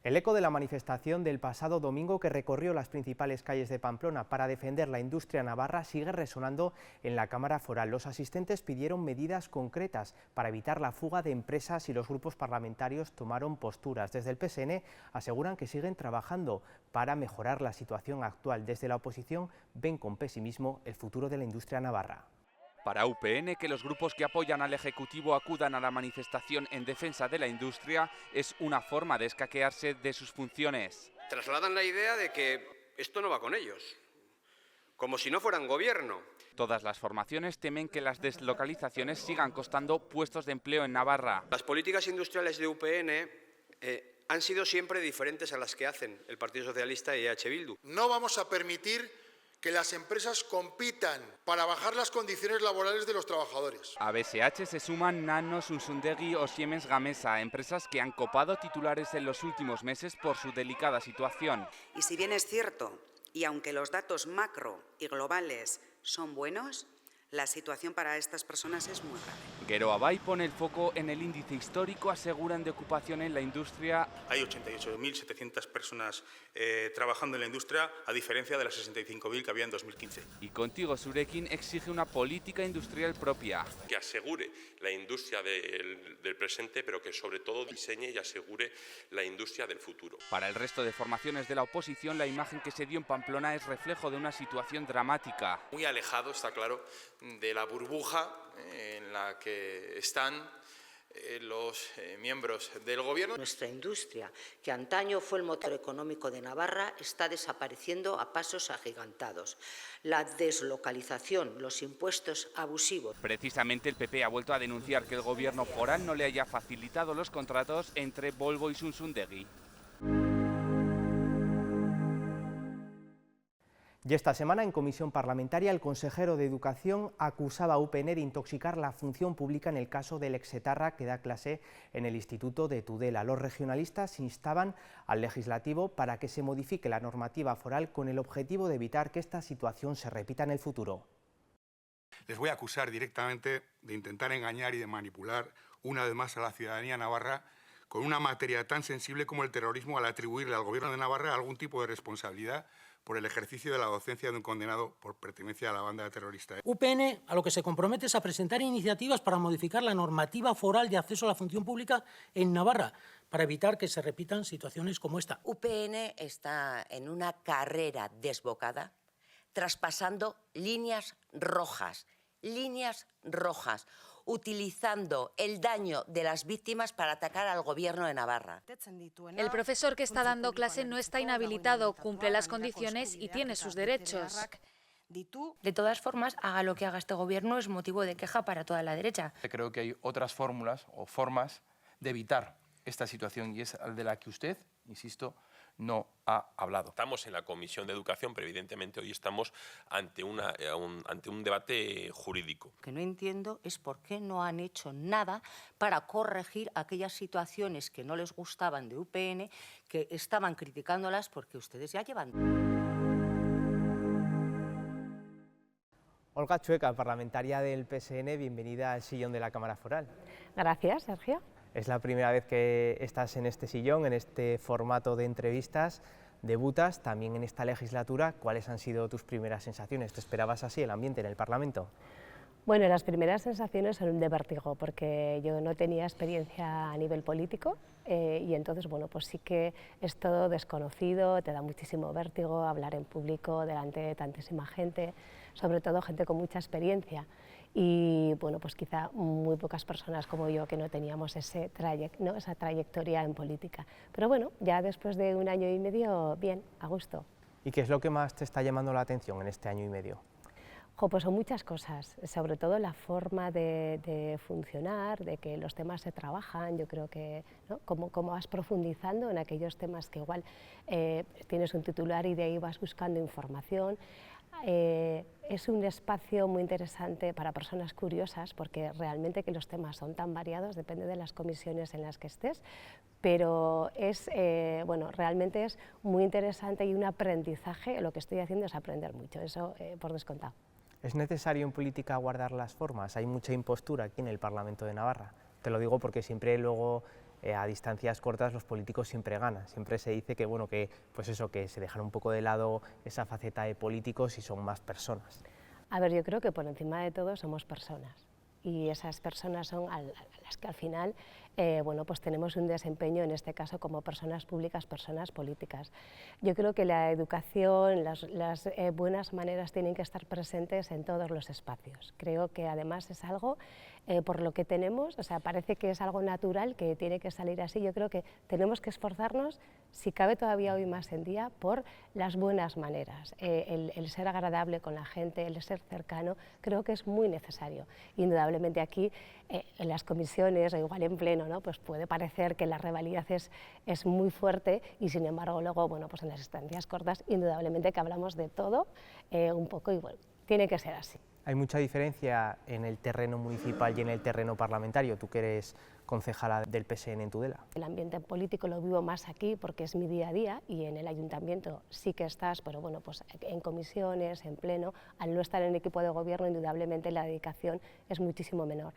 El eco de la manifestación del pasado domingo que recorrió las principales calles de Pamplona para defender la industria navarra sigue resonando en la Cámara Foral. Los asistentes pidieron medidas concretas para evitar la fuga de empresas y los grupos parlamentarios tomaron posturas. Desde el PSN aseguran que siguen trabajando para mejorar la situación actual. Desde la oposición ven con pesimismo el futuro de la industria navarra. Para UPN, que los grupos que apoyan al Ejecutivo acudan a la manifestación en defensa de la industria es una forma de escaquearse de sus funciones. Trasladan la idea de que esto no va con ellos, como si no fueran gobierno. Todas las formaciones temen que las deslocalizaciones sigan costando puestos de empleo en Navarra. Las políticas industriales de UPN han sido siempre diferentes a las que hacen el Partido Socialista y EH Bildu. No vamos a permitir que las empresas compitan para bajar las condiciones laborales de los trabajadores. A BSH se suman Nano, Sunsundegui o Siemens Gamesa, empresas que han copado titulares en los últimos meses por su delicada situación. Y si bien es cierto, y aunque los datos macro y globales son buenos, la situación para estas personas es muy grave. Gero Abay pone el foco en el índice histórico, aseguran, de ocupación en la industria. Hay 88.700 personas trabajando en la industria, a diferencia de las 65.000 que había en 2015. Y Contigo Surekin exige una política industrial propia. Que asegure la industria del presente, pero que sobre todo diseñe y asegure la industria del futuro. Para el resto de formaciones de la oposición, la imagen que se dio en Pamplona es reflejo de una situación dramática. Muy alejado, está claro, de la burbuja en la que están los miembros del gobierno. Nuestra industria, que antaño fue el motor económico de Navarra, está desapareciendo a pasos agigantados. La deslocalización, los impuestos abusivos. Precisamente el PP ha vuelto a denunciar que el gobierno foral no le haya facilitado los contratos entre Volvo y Sunsundegui. Y esta semana, en comisión parlamentaria, el consejero de Educación acusaba a UPN de intoxicar la función pública en el caso del exetarra que da clase en el Instituto de Tudela. Los regionalistas instaban al legislativo para que se modifique la normativa foral con el objetivo de evitar que esta situación se repita en el futuro. Les voy a acusar directamente de intentar engañar y de manipular una vez más a la ciudadanía navarra con una materia tan sensible como el terrorismo, al atribuirle al Gobierno de Navarra algún tipo de responsabilidad por el ejercicio de la docencia de un condenado por pertenencia a la banda terrorista. UPN a lo que se compromete es a presentar iniciativas para modificar la normativa foral de acceso a la función pública en Navarra, para evitar que se repitan situaciones como esta. UPN está en una carrera desbocada, traspasando líneas rojas, utilizando el daño de las víctimas para atacar al gobierno de Navarra. El profesor que está dando clase no está inhabilitado, cumple las condiciones y tiene sus derechos. De todas formas, haga lo que haga este gobierno, es motivo de queja para toda la derecha. Creo que hay otras fórmulas o formas de evitar esta situación y es de la que usted, insisto, no ha hablado. Estamos en la Comisión de Educación, pero evidentemente hoy estamos ante un debate jurídico. Lo que no entiendo es por qué no han hecho nada para corregir aquellas situaciones que no les gustaban de UPN, que estaban criticándolas porque ustedes ya llevan. Olga Chueca, parlamentaria del PSN, bienvenida al sillón de la Cámara Foral. Gracias, Sergio. Es la primera vez que estás en este sillón, en este formato de entrevistas. Debutas también en esta legislatura. ¿Cuáles han sido tus primeras sensaciones? ¿Te esperabas así el ambiente en el Parlamento? Bueno, las primeras sensaciones son de vértigo, porque yo no tenía experiencia a nivel político y entonces, bueno, pues sí que es todo desconocido, te da muchísimo vértigo hablar en público delante de tantísima gente, sobre todo gente con mucha experiencia. Y bueno, pues quizá muy pocas personas como yo que no teníamos esa trayectoria en política. Pero bueno, ya después de 1 año y medio, bien, a gusto. ¿Y qué es lo que más te está llamando la atención en este año y medio? Pues son muchas cosas, sobre todo la forma de funcionar, de que los temas se trabajan. Yo creo que, ¿no?, cómo vas profundizando en aquellos temas que igual tienes un titular y de ahí vas buscando información. Es un espacio muy interesante para personas curiosas, porque realmente que los temas son tan variados, depende de las comisiones en las que estés, pero es, bueno, realmente es muy interesante y un aprendizaje. Lo que estoy haciendo es aprender mucho, eso por descontado. ¿Es necesario en política guardar las formas? Hay mucha impostura aquí en el Parlamento de Navarra. Te lo digo porque siempre luego a distancias cortas los políticos siempre ganan. Siempre se dice que, bueno, que, pues eso, que se dejan un poco de lado esa faceta de políticos y son más personas. A ver, yo creo que por encima de todo somos personas. Y esas personas son a las que al final bueno, pues tenemos un desempeño, en este caso como personas públicas, personas políticas. Yo creo que la educación, las buenas maneras tienen que estar presentes en todos los espacios. Creo que además es algo por lo que tenemos, o sea, parece que es algo natural que tiene que salir así. Yo creo que tenemos que esforzarnos, si cabe todavía hoy más en día, por las buenas maneras. El ser agradable con la gente, el ser cercano, creo que es muy necesario. Indudablemente aquí, en las comisiones o igual en pleno, ¿no? Pues puede parecer que la rivalidad es muy fuerte y sin embargo luego, bueno, pues en las estancias cortas indudablemente que hablamos de todo un poco y bueno, tiene que ser así. ¿Hay mucha diferencia en el terreno municipal y en el terreno parlamentario? Tú que eres concejala del PSN en Tudela. El ambiente político lo vivo más aquí porque es mi día a día y en el ayuntamiento sí que estás, pero bueno, pues en comisiones, en pleno, al no estar en equipo de gobierno indudablemente la dedicación es muchísimo menor.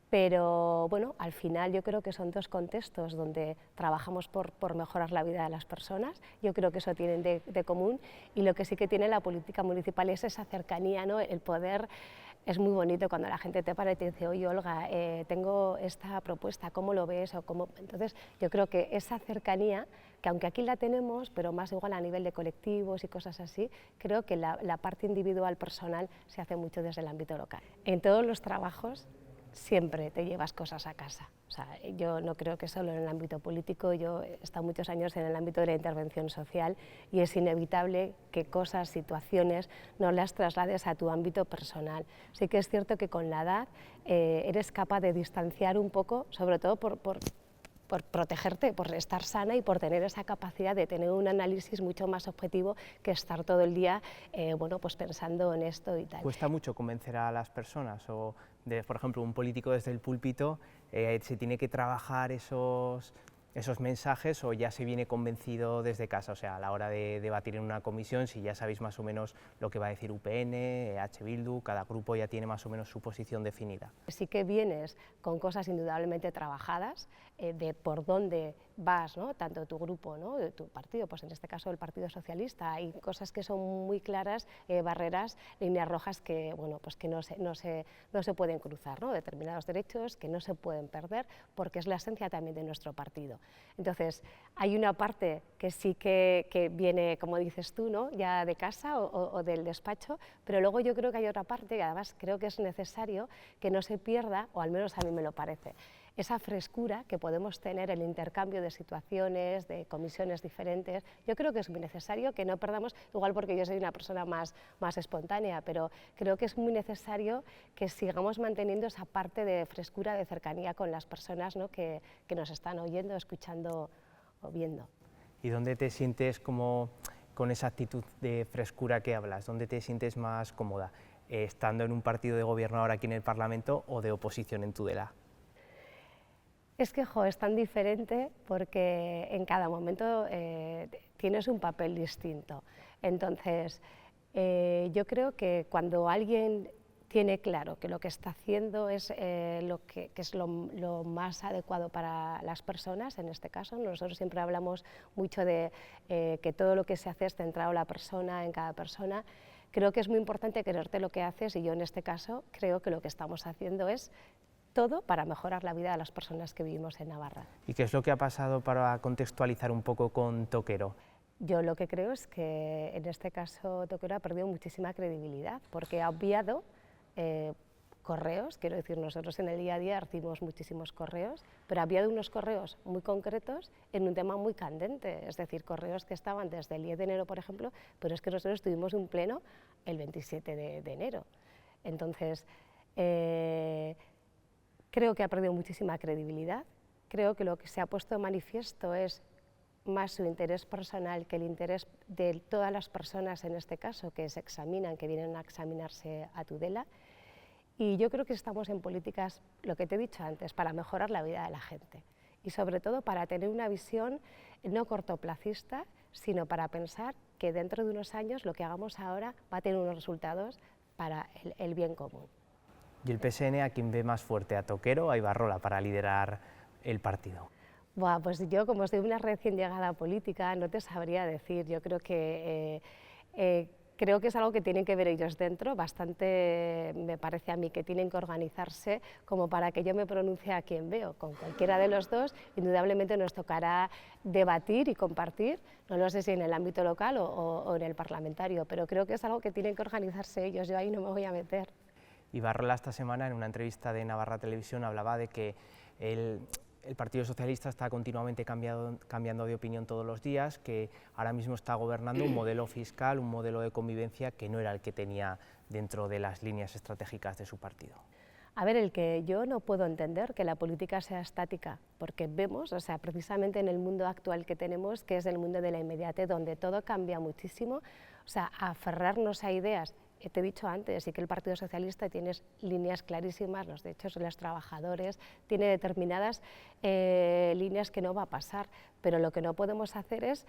Pero bueno, al final yo creo que son dos contextos donde trabajamos por mejorar la vida de las personas, yo creo que eso tienen de común y lo que sí que tiene la política municipal es esa cercanía, ¿no? El poder. Es muy bonito cuando la gente te para y te dice, oye Olga, tengo esta propuesta, ¿cómo lo ves? O cómo... Entonces yo creo que esa cercanía, que aunque aquí la tenemos, pero más igual a nivel de colectivos y cosas así, creo que la parte individual, personal, se hace mucho desde el ámbito local. En todos los trabajos siempre te llevas cosas a casa. O sea, yo no creo que solo en el ámbito político, yo he estado muchos años en el ámbito de la intervención social y es inevitable que cosas, situaciones, no las traslades a tu ámbito personal. Sí que es cierto que con la edad eres capaz de distanciar un poco, sobre todo por protegerte, por estar sana y por tener esa capacidad de tener un análisis mucho más objetivo que estar todo el día bueno, pues pensando en esto y tal. ¿Cuesta mucho convencer a las personas? O, por ejemplo, un político desde el púlpito, ¿se tiene que trabajar esos mensajes o ya se viene convencido desde casa? O sea, a la hora de debatir en una comisión, si ya sabéis más o menos lo que va a decir UPN, EH Bildu, cada grupo ya tiene más o menos su posición definida. Sí que vienes con cosas indudablemente trabajadas, de por dónde vas, ¿no? Tanto tu grupo, ¿no? Tu partido, pues en este caso el Partido Socialista, hay cosas que son muy claras, barreras, líneas rojas que, bueno, pues que no se pueden cruzar, ¿no? Determinados derechos que no se pueden perder porque es la esencia también de nuestro partido. Entonces, hay una parte que sí que viene, como dices tú, ¿no? Ya de casa o del despacho, pero luego yo creo que hay otra parte que además creo que es necesario que no se pierda, o al menos a mí me lo parece, esa frescura que podemos tener, el intercambio de situaciones, de comisiones diferentes. Yo creo que es muy necesario que no perdamos, igual porque yo soy una persona más espontánea, pero creo que es muy necesario que sigamos manteniendo esa parte de frescura, de cercanía con las personas, ¿no? que nos están oyendo, escuchando o viendo. ¿Y dónde te sientes como con esa actitud de frescura que hablas? ¿Dónde te sientes más cómoda? ¿Estando en un partido de gobierno ahora aquí en el Parlamento o de oposición en Tudela? Es que es tan diferente porque en cada momento tienes un papel distinto. Entonces, yo creo que cuando alguien tiene claro que lo que está haciendo es lo más adecuado para las personas, en este caso, nosotros siempre hablamos mucho de que todo lo que se hace es centrado en la persona, en cada persona. Creo que es muy importante creerte lo que haces y yo en este caso creo que lo que estamos haciendo es todo para mejorar la vida de las personas que vivimos en Navarra. ¿Y qué es lo que ha pasado para contextualizar un poco con Toquero? Yo lo que creo es que en este caso Toquero ha perdido muchísima credibilidad porque ha obviado correos, quiero decir, nosotros en el día a día recibimos muchísimos correos, pero ha habido unos correos muy concretos en un tema muy candente, es decir, correos que estaban desde el 10 de enero, por ejemplo, pero es que nosotros tuvimos un pleno el 27 de enero. Entonces, creo que ha perdido muchísima credibilidad, creo que lo que se ha puesto de manifiesto es más su interés personal que el interés de todas las personas, en este caso, que se examinan, que vienen a examinarse a Tudela. Y yo creo que estamos en políticas, lo que te he dicho antes, para mejorar la vida de la gente y sobre todo para tener una visión no cortoplacista, sino para pensar que dentro de unos años lo que hagamos ahora va a tener unos resultados para el bien común. ¿Y el PSN a quién ve más fuerte, a Toquero o a Ibarrola para liderar el partido? Buah, pues yo, como soy una recién llegada a política, no te sabría decir. Yo creo que es algo que tienen que ver ellos dentro, bastante me parece a mí que tienen que organizarse como para que yo me pronuncie a quien veo. Con cualquiera de los dos, indudablemente nos tocará debatir y compartir, no lo sé si en el ámbito local o en el parlamentario, pero creo que es algo que tienen que organizarse ellos, yo ahí no me voy a meter. Ibarrola esta semana en una entrevista de Navarra Televisión hablaba de que el Partido Socialista está continuamente cambiando de opinión todos los días, que ahora mismo está gobernando un modelo fiscal, un modelo de convivencia que no era el que tenía dentro de las líneas estratégicas de su partido. A ver, el que yo no puedo entender que la política sea estática, porque vemos, o sea, precisamente en el mundo actual que tenemos, que es el mundo de la inmediatez, donde todo cambia muchísimo, o sea, aferrarnos a ideas. Te he dicho antes, sí que el Partido Socialista tiene líneas clarísimas, los derechos de los trabajadores, tiene determinadas líneas que no va a pasar, pero lo que no podemos hacer es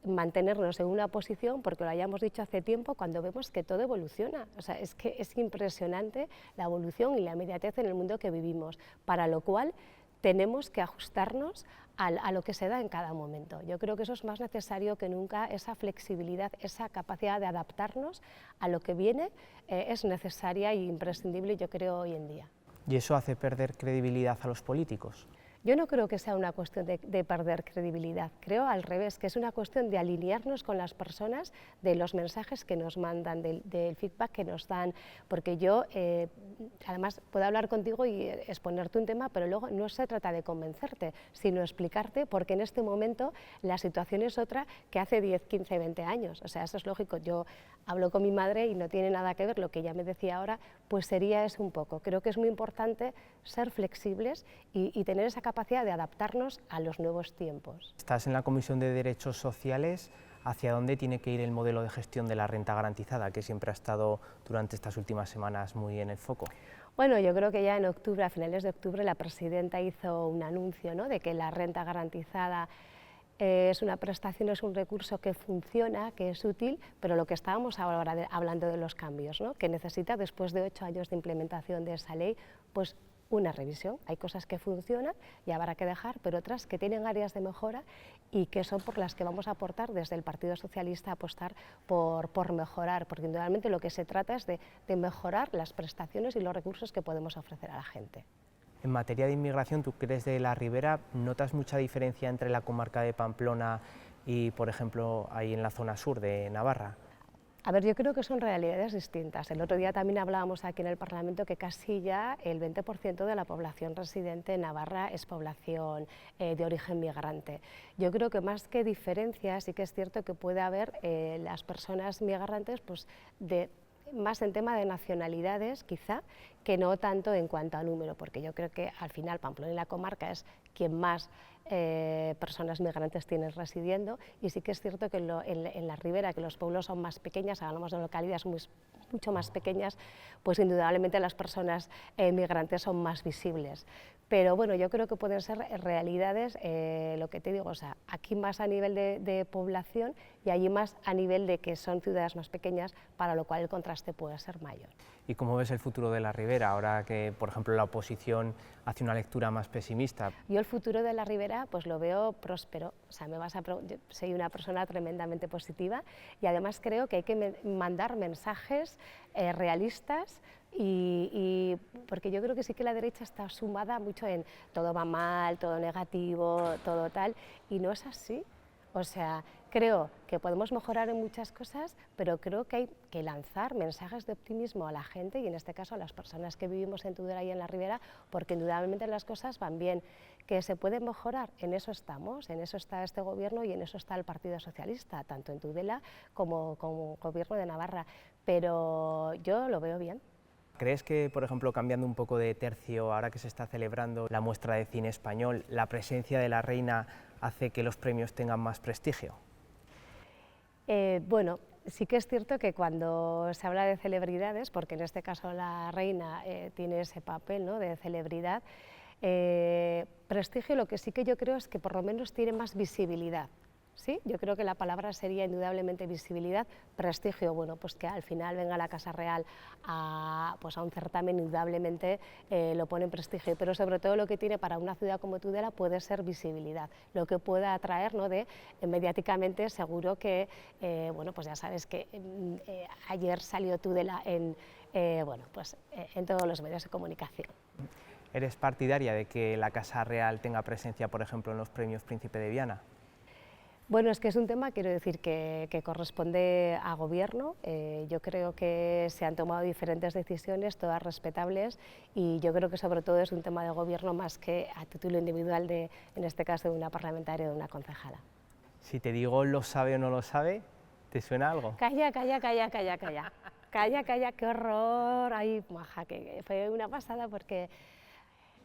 mantenernos en una posición, porque lo hayamos dicho hace tiempo, cuando vemos que todo evoluciona. O sea, es que es impresionante la evolución y la inmediatez en el mundo que vivimos, para lo cual tenemos que ajustarnos a lo que se da en cada momento. Yo creo que eso es más necesario que nunca, esa flexibilidad, esa capacidad de adaptarnos a lo que viene es necesaria e imprescindible, yo creo, hoy en día. ¿Y eso hace perder credibilidad a los políticos? Yo no creo que sea una cuestión de perder credibilidad, creo al revés, que es una cuestión de alinearnos con las personas, de los mensajes que nos mandan, del feedback que nos dan, porque yo, además, puedo hablar contigo y exponerte un tema, pero luego no se trata de convencerte, sino explicarte porque en este momento la situación es otra que hace 10, 15, 20 años, o sea, eso es lógico. Yo hablo con mi madre y no tiene nada que ver lo que ella me decía ahora, pues sería eso un poco. Creo que es muy importante ser flexibles y tener esa capacidad de adaptarnos a los nuevos tiempos. Estás en la Comisión de Derechos Sociales. ¿Hacia dónde tiene que ir el modelo de gestión de la renta garantizada, que siempre ha estado durante estas últimas semanas muy en el foco? Bueno, yo creo que ya en octubre, a finales de octubre, la presidenta hizo un anuncio, ¿no?, de que la renta garantizada es una prestación, es un recurso que funciona, que es útil, pero lo que estábamos ahora hablando de los cambios, ¿no?, que necesita, después de 8 años de implementación de esa ley, pues una revisión. Hay cosas que funcionan y habrá que dejar, pero otras que tienen áreas de mejora y que son por las que vamos a aportar desde el Partido Socialista, apostar por mejorar, porque indudablemente lo que se trata es de mejorar las prestaciones y los recursos que podemos ofrecer a la gente. En materia de inmigración, tú que eres de la Ribera, ¿notas mucha diferencia entre la comarca de Pamplona y, por ejemplo, ahí en la zona sur de Navarra? A ver, yo creo que son realidades distintas. El otro día también hablábamos aquí en el Parlamento que casi ya el 20% de la población residente en Navarra es población de origen migrante. Yo creo que más que diferencias, sí que es cierto que puede haber las personas migrantes pues, más en tema de nacionalidades, quizá, que no tanto en cuanto a número, porque yo creo que al final Pamplona y la comarca es quien más personas migrantes tienen residiendo, y sí que es cierto que en la Ribera, que los pueblos son más pequeñas, hablamos de localidades mucho más pequeñas, pues indudablemente las personas migrantes son más visibles. Pero bueno, yo creo que pueden ser realidades, lo que te digo, o sea, aquí más a nivel de población y allí más a nivel de que son ciudades más pequeñas, para lo cual el contraste puede ser mayor. ¿Y cómo ves el futuro de la Ribera, ahora que, por ejemplo, la oposición hace una lectura más pesimista? Yo el futuro de la Ribera pues lo veo próspero, o sea, yo soy una persona tremendamente positiva y además creo que hay que mandar mensajes realistas, porque yo creo que sí que la derecha está sumada mucho en todo va mal, todo negativo, todo tal, y no es así. O sea, creo que podemos mejorar en muchas cosas, pero creo que hay que lanzar mensajes de optimismo a la gente y en este caso a las personas que vivimos en Tudela y en la Ribera, porque indudablemente las cosas van bien. Que se puede mejorar, en eso estamos, en eso está este gobierno y en eso está el Partido Socialista, tanto en Tudela como gobierno de Navarra, pero yo lo veo bien. ¿Crees que, por ejemplo, cambiando un poco de tercio, ahora que se está celebrando la muestra de cine español, la presencia de la reina hace que los premios tengan más prestigio? Bueno, sí que es cierto que cuando se habla de celebridades, porque en este caso la reina tiene ese papel, ¿no?, de celebridad, prestigio, lo que sí que yo creo es que por lo menos tiene más visibilidad. Sí, yo creo que la palabra sería indudablemente visibilidad, prestigio, bueno, pues que al final venga la Casa Real pues a un certamen, indudablemente lo pone en prestigio, pero sobre todo lo que tiene para una ciudad como Tudela puede ser visibilidad, lo que pueda atraer, ¿no? Mediáticamente seguro que, bueno, pues ya sabes que ayer salió Tudela en todos los medios de comunicación. ¿Eres partidaria de que la Casa Real tenga presencia, por ejemplo, en los premios Príncipe de Viana? Bueno, es que es un tema, quiero decir, que corresponde a Gobierno. Yo creo que se han tomado diferentes decisiones, todas respetables, y yo creo que sobre todo es un tema de Gobierno más que a título individual de, en este caso, de una parlamentaria o de una concejala. Si te digo lo sabe o no lo sabe, ¿te suena algo? Calla, calla, calla, calla, calla. Calla, calla, qué horror. Ay, maja, que fue una pasada porque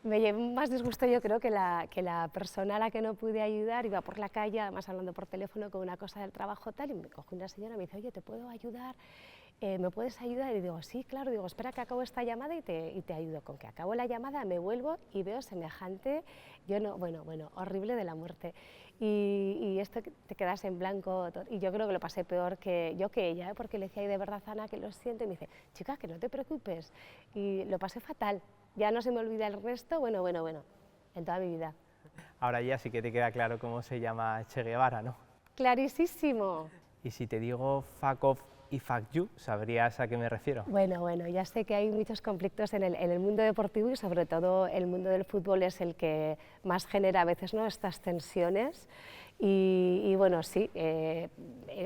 me llevé más disgusto yo creo que la persona a la que no pude ayudar. Iba por la calle, además hablando por teléfono con una cosa del trabajo tal, y me coge una señora y me dice, oye, ¿te puedo ayudar? ¿Me puedes ayudar? Y digo, sí, claro, digo, espera que acabo esta llamada y te ayudo. Con que acabo la llamada me vuelvo y veo semejante, bueno, horrible de la muerte. Y esto te quedas en blanco, y yo creo que lo pasé peor que ella, porque le decía, ay, de verdad, Ana, que lo siento, y me dice, chica, que no te preocupes, y lo pasé fatal, ya no se me olvida el resto, bueno, en toda mi vida. Ahora ya sí que te queda claro cómo se llama Che Guevara, ¿no? Clarísimo. Y si te digo fuck off y fuck you, ¿sabrías a qué me refiero? Bueno, ya sé que hay muchos conflictos en el mundo deportivo, y sobre todo el mundo del fútbol es el que más genera a veces, ¿no?, estas tensiones. Y bueno, sí, he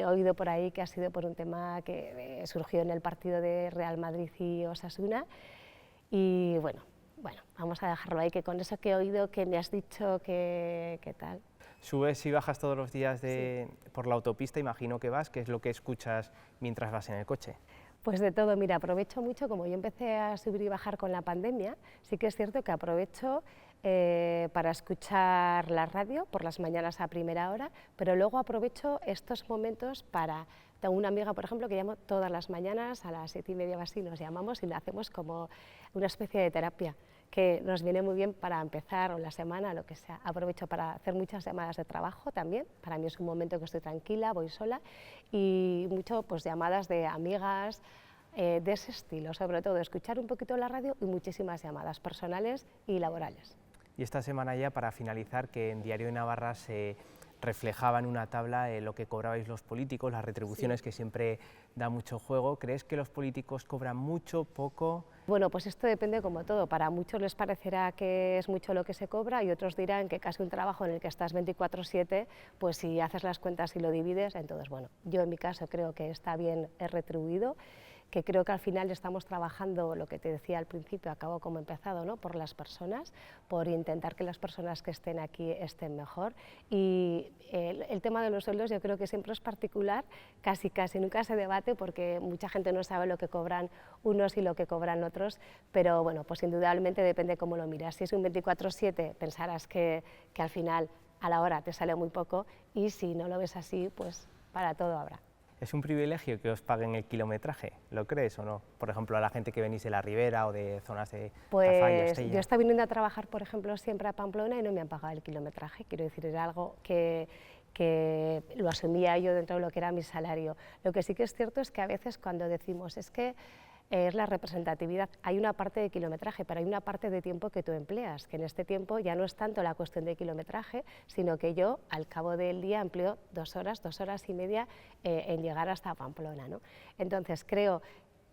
oído por ahí que ha sido por un tema que surgió en el partido de Real Madrid y Osasuna, y bueno, vamos a dejarlo ahí, que con eso que he oído, que me has dicho, que tal. ¿Subes y bajas todos los días por la autopista? Imagino que vas. ¿Qué es lo que escuchas mientras vas en el coche? Pues de todo, mira, aprovecho mucho, como yo empecé a subir y bajar con la pandemia, sí que es cierto que aprovecho para escuchar la radio por las mañanas a primera hora, pero luego aprovecho estos momentos para... Tengo una amiga, por ejemplo, que llamo todas las mañanas a las 7:30 o así, nos llamamos y le hacemos como una especie de terapia, que nos viene muy bien para empezar o la semana, lo que sea. Aprovecho para hacer muchas llamadas de trabajo también, para mí es un momento que estoy tranquila, voy sola, y mucho pues llamadas de amigas, de ese estilo, sobre todo escuchar un poquito la radio y muchísimas llamadas personales y laborales. Y esta semana ya, para finalizar, que en Diario de Navarra se reflejaba en una tabla lo que cobrabais los políticos, las retribuciones, que siempre da mucho juego. ¿Crees que los políticos cobran mucho, poco? Bueno, pues esto depende como todo. Para muchos les parecerá que es mucho lo que se cobra y otros dirán que casi un trabajo en el que estás 24/7, pues si haces las cuentas y lo divides, entonces bueno, yo en mi caso creo que está bien retribuido, que creo que al final estamos trabajando, lo que te decía al principio, acabo como he empezado, ¿no?, por las personas, por intentar que las personas que estén aquí estén mejor, y el tema de los sueldos yo creo que siempre es particular, casi nunca se debate porque mucha gente no sabe lo que cobran unos y lo que cobran otros, pero bueno, pues indudablemente depende cómo lo miras. Si es un 24/7 pensarás que al final a la hora te sale muy poco, y si no lo ves así, pues para todo habrá. ¿Es un privilegio que os paguen el kilometraje? ¿Lo crees o no? Por ejemplo, a la gente que venís de la Ribera o de zonas de Tafalla, Estella. Yo estaba viniendo a trabajar, por ejemplo, siempre a Pamplona y no me han pagado el kilometraje. Quiero decir, era algo que lo asumía yo dentro de lo que era mi salario. Lo que sí que es cierto es que a veces cuando decimos es que es la representatividad, hay una parte de kilometraje, pero hay una parte de tiempo que tú empleas, que en este tiempo ya no es tanto la cuestión de kilometraje, sino que yo al cabo del día empleo 2 horas y media en llegar hasta Pamplona, ¿no? Entonces creo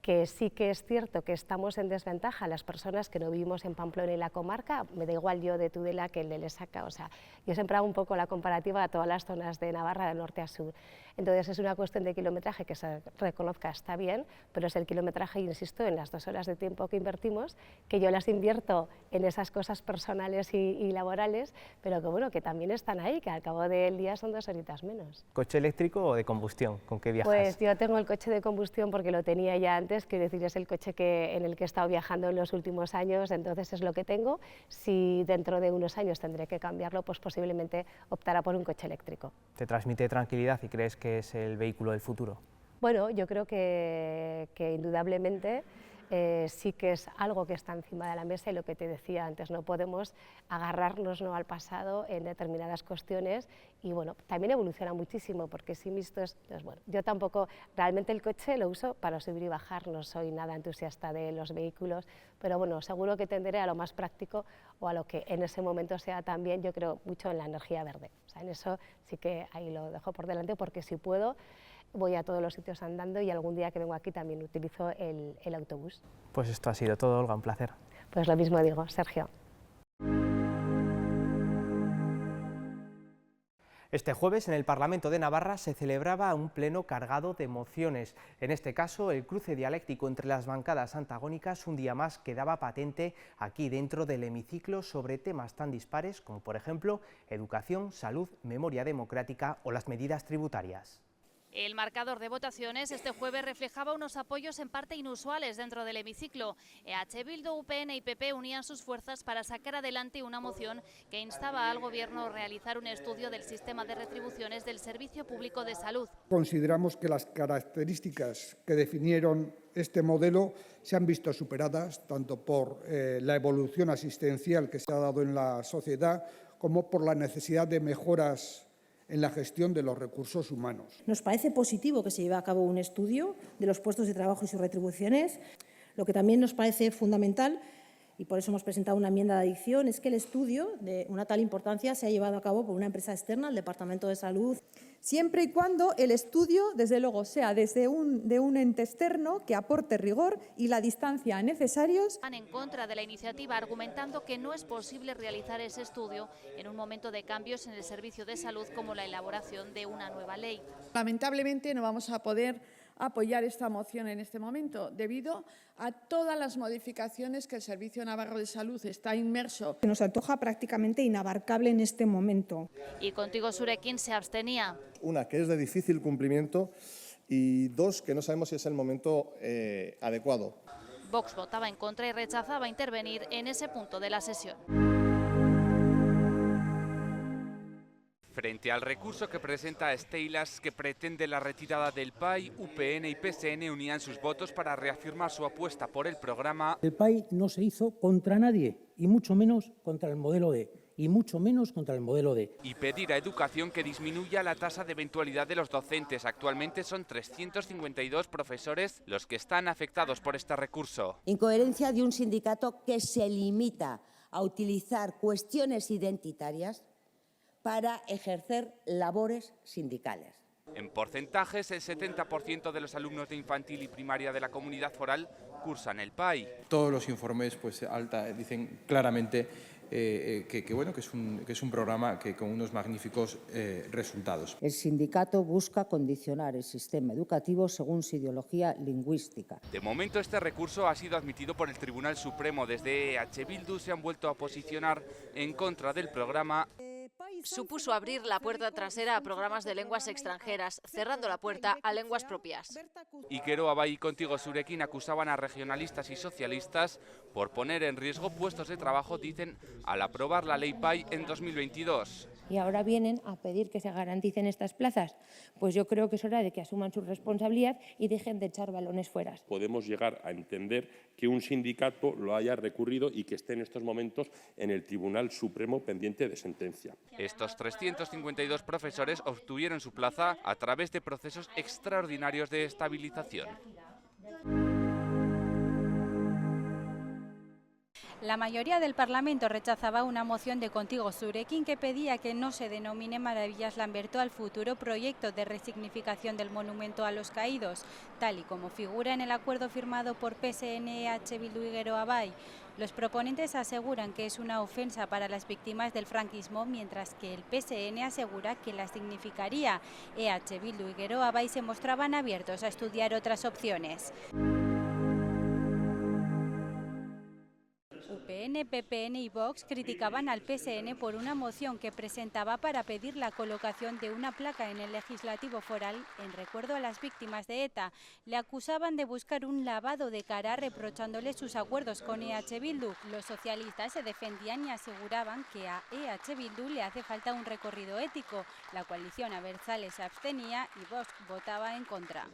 que sí que es cierto que estamos en desventaja las personas que no vivimos en Pamplona y la comarca, me da igual yo de Tudela que el de Lesaca, o sea, yo siempre hago un poco la comparativa a todas las zonas de Navarra de norte a sur. Entonces es una cuestión de kilometraje que se reconozca, está bien, pero es el kilometraje, insisto, en las 2 horas de tiempo que invertimos, que yo las invierto en esas cosas personales y laborales, pero que bueno, que también están ahí, que al cabo del día son 2 horitas menos. ¿Coche eléctrico o de combustión? ¿Con qué viajas? Pues yo tengo el coche de combustión porque lo tenía ya antes, quiero decir, es el coche en el que he estado viajando en los últimos años, entonces es lo que tengo. Si dentro de unos años tendré que cambiarlo, pues posiblemente optará por un coche eléctrico. ¿Te transmite tranquilidad y crees que es el vehículo del futuro? Bueno, yo creo que indudablemente sí que es algo que está encima de la mesa y lo que te decía antes, no podemos agarrarnos al pasado en determinadas cuestiones y bueno, también evoluciona muchísimo porque si visto es, bueno, yo tampoco, realmente el coche lo uso para subir y bajar, no soy nada entusiasta de los vehículos, pero bueno, seguro que tenderé a lo más práctico o a lo que en ese momento sea también, yo creo mucho en la energía verde, o sea, en eso sí que ahí lo dejo por delante porque si puedo, voy a todos los sitios andando y algún día que vengo aquí también utilizo el autobús. Pues esto ha sido todo, Olga, un placer. Pues lo mismo digo, Sergio. Este jueves en el Parlamento de Navarra se celebraba un pleno cargado de mociones. En este caso, el cruce dialéctico entre las bancadas antagónicas un día más quedaba patente aquí dentro del hemiciclo sobre temas tan dispares como, por ejemplo, educación, salud, memoria democrática o las medidas tributarias. El marcador de votaciones este jueves reflejaba unos apoyos en parte inusuales dentro del hemiciclo. EH Bildu, UPN y PP unían sus fuerzas para sacar adelante una moción que instaba al Gobierno a realizar un estudio del sistema de retribuciones del Servicio Público de Salud. Consideramos que las características que definieron este modelo se han visto superadas tanto por la evolución asistencial que se ha dado en la sociedad como por la necesidad de mejoras en la gestión de los recursos humanos. Nos parece positivo que se lleve a cabo un estudio de los puestos de trabajo y sus retribuciones. Lo que también nos parece fundamental, y por eso hemos presentado una enmienda de adición, es que el estudio de una tal importancia sea llevado a cabo por una empresa externa, el Departamento de Salud. Siempre y cuando el estudio, desde luego, sea de un ente externo que aporte rigor y la distancia necesarios. Van en contra de la iniciativa, argumentando que no es posible realizar ese estudio en un momento de cambios en el servicio de salud como la elaboración de una nueva ley. Lamentablemente no vamos a poder apoyar esta moción en este momento, debido a todas las modificaciones que el Servicio Navarro de Salud está inmerso. Nos antoja prácticamente inabarcable en este momento. Y Contigo Zurekin se abstenía. Una, que es de difícil cumplimiento, y dos, que no sabemos si es el momento adecuado. Vox votaba en contra y rechazaba intervenir en ese punto de la sesión. Frente al recurso que presenta Steilas, que pretende la retirada del PAI, UPN y PSN unían sus votos para reafirmar su apuesta por el programa. El PAI no se hizo contra nadie, y mucho menos contra el modelo D. Y mucho menos contra el modelo D. Y pedir a Educación que disminuya la tasa de eventualidad de los docentes. Actualmente son 352 profesores los que están afectados por este recurso. Incoherencia de un sindicato que se limita a utilizar cuestiones identitarias para ejercer labores sindicales. En porcentajes, el 70% de los alumnos de infantil y primaria de la comunidad foral cursan el PAI. Todos los informes dicen claramente que es un programa que con unos magníficos resultados. El sindicato busca condicionar el sistema educativo según su ideología lingüística. De momento este recurso ha sido admitido por el Tribunal Supremo. Desde EH Bildu se han vuelto a posicionar en contra del programa. Supuso abrir la puerta trasera a programas de lenguas extranjeras, cerrando la puerta a lenguas propias. Ikero Abai y Contigo Zurekin acusaban a regionalistas y socialistas por poner en riesgo puestos de trabajo, dicen, al aprobar la ley PAI en 2022. Y ahora vienen a pedir que se garanticen estas plazas. Pues yo creo que es hora de que asuman su responsabilidad y dejen de echar balones fuera. Podemos llegar a entender que un sindicato lo haya recurrido y que esté en estos momentos en el Tribunal Supremo pendiente de sentencia. Estos 352 profesores obtuvieron su plaza a través de procesos extraordinarios de estabilización. La mayoría del Parlamento rechazaba una moción de Contigo Zurekin que pedía que no se denomine Maravillas Lamberto al futuro proyecto de resignificación del monumento a los caídos, tal y como figura en el acuerdo firmado por PSN, EH Bildu y Gero Abai. Los proponentes aseguran que es una ofensa para las víctimas del franquismo, mientras que el PSN asegura que la significaría. EH Bildu y Gero Abai se mostraban abiertos a estudiar otras opciones. UPN, PPN y Vox criticaban al PSN por una moción que presentaba para pedir la colocación de una placa en el legislativo foral en recuerdo a las víctimas de ETA. Le acusaban de buscar un lavado de cara, reprochándole sus acuerdos con EH Bildu. Los socialistas se defendían y aseguraban que a EH Bildu le hace falta un recorrido ético. La coalición Abertzale se abstenía y Vox votaba en contra.